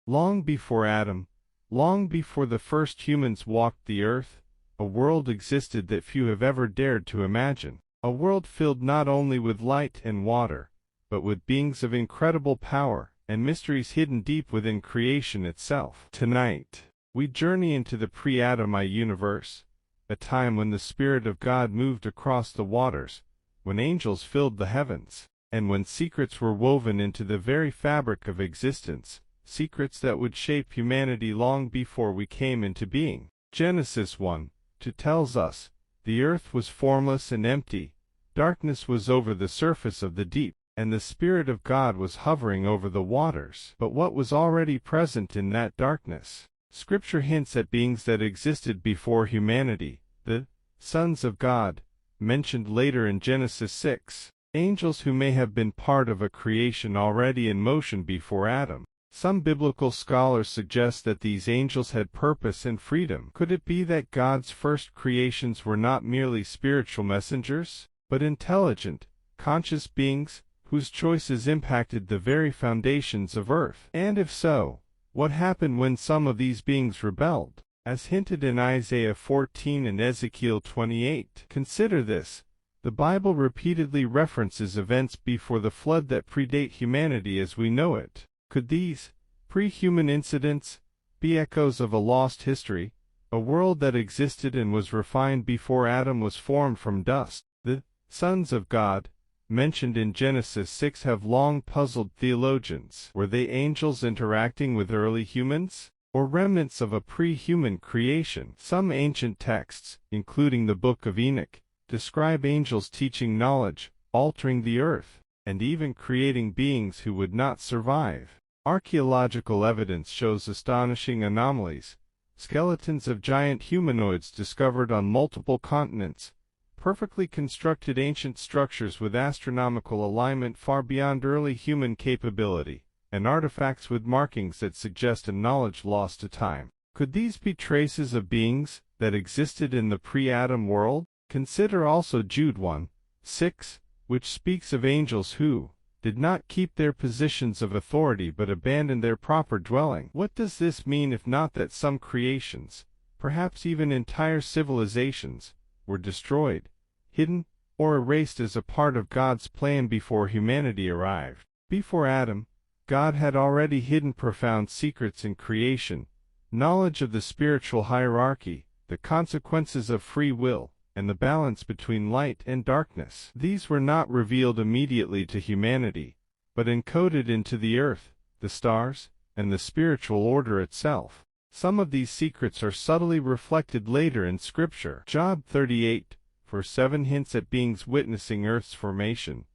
Long before Adam, long before the first humans walked the earth, a world existed that few have ever dared to imagine. A world filled not only with light and water, but with beings of incredible power and mysteries hidden deep within creation itself. Tonight, we journey into the pre-Adamite universe, a time when the Spirit of God moved across the waters, when angels filled the heavens, and when secrets were woven into the very fabric of existence, secrets that would shape humanity long before we came into being. Genesis 1:2 tells us, "The earth was formless and empty, darkness was over the surface of the deep, and the Spirit of God was hovering over the waters." But what was already present in that darkness? Scripture hints at beings that existed before humanity, the sons of God, mentioned later in Genesis 6, angels who may have been part of a creation already in motion before Adam. Some biblical scholars suggest that these angels had purpose and freedom. Could it be that God's first creations were not merely spiritual messengers, but intelligent, conscious beings, whose choices impacted the very foundations of earth? And if so, what happened when some of these beings rebelled? As hinted in Isaiah 14 and Ezekiel 28. Consider this. The Bible repeatedly references events before the flood that predate humanity as we know it. Could these pre-human incidents be echoes of a lost history, a world that existed and was refined before Adam was formed from dust? The sons of God, mentioned in Genesis 6, have long puzzled theologians. Were they angels interacting with early humans, or remnants of a pre-human creation? Some ancient texts, including the Book of Enoch, describe angels teaching knowledge, altering the earth, and even creating beings who would not survive. Archaeological evidence shows astonishing anomalies, skeletons of giant humanoids discovered on multiple continents, perfectly constructed ancient structures with astronomical alignment far beyond early human capability, and artifacts with markings that suggest a knowledge lost to time. Could these be traces of beings that existed in the pre-Adam world? Consider also Jude 1:6, which speaks of angels who did not keep their positions of authority but abandoned their proper dwelling. What does this mean if not that some creations, perhaps even entire civilizations, were destroyed, hidden, or erased as a part of God's plan before humanity arrived? Before Adam, God had already hidden profound secrets in creation, knowledge of the spiritual hierarchy, the consequences of free will, and the balance between light and darkness. These were not revealed immediately to humanity, but encoded into the earth, the stars, and the spiritual order itself. Some of these secrets are subtly reflected later in Scripture. Job 38:7 hints at beings witnessing earth's formation.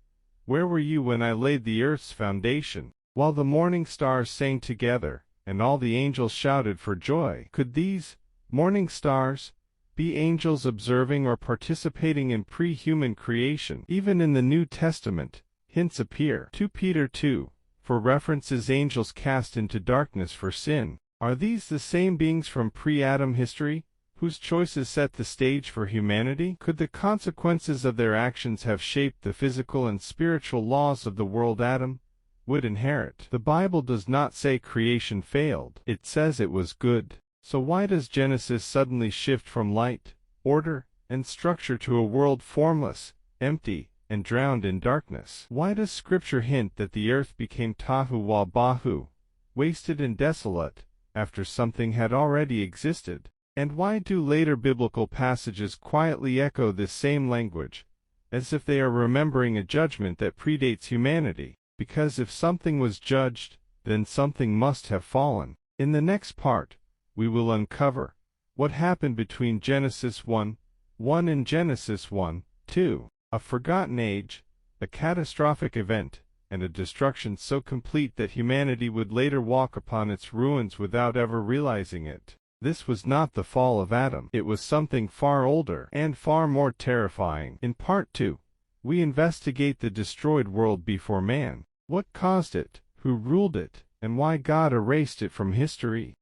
"Where were you when I laid the earth's foundation, while the morning stars sang together, and all the angels shouted for joy?" Could these morning stars be angels observing or participating in pre-human creation? Even in the New Testament, hints appear. 2 Peter 2:4 references angels cast into darkness for sin. Are these the same beings from pre-Adam history, whose choices set the stage for humanity? Could the consequences of their actions have shaped the physical and spiritual laws of the world Adam would inherit? The Bible does not say creation failed. It says it was good. So why does Genesis suddenly shift from light, order, and structure to a world formless, empty, and drowned in darkness? Why does Scripture hint that the earth became tahu wa bahu, wasted and desolate, after something had already existed? And why do later biblical passages quietly echo this same language, as if they are remembering a judgment that predates humanity? Because if something was judged, then something must have fallen. In the next part, we will uncover what happened between Genesis 1:1 and Genesis 1:2, a forgotten age, a catastrophic event, and a destruction so complete that humanity would later walk upon its ruins without ever realizing it. This was not the fall of Adam. It was something far older and far more terrifying. In Part 2, we investigate the destroyed world before man, what caused it, who ruled it, and why God erased it from history.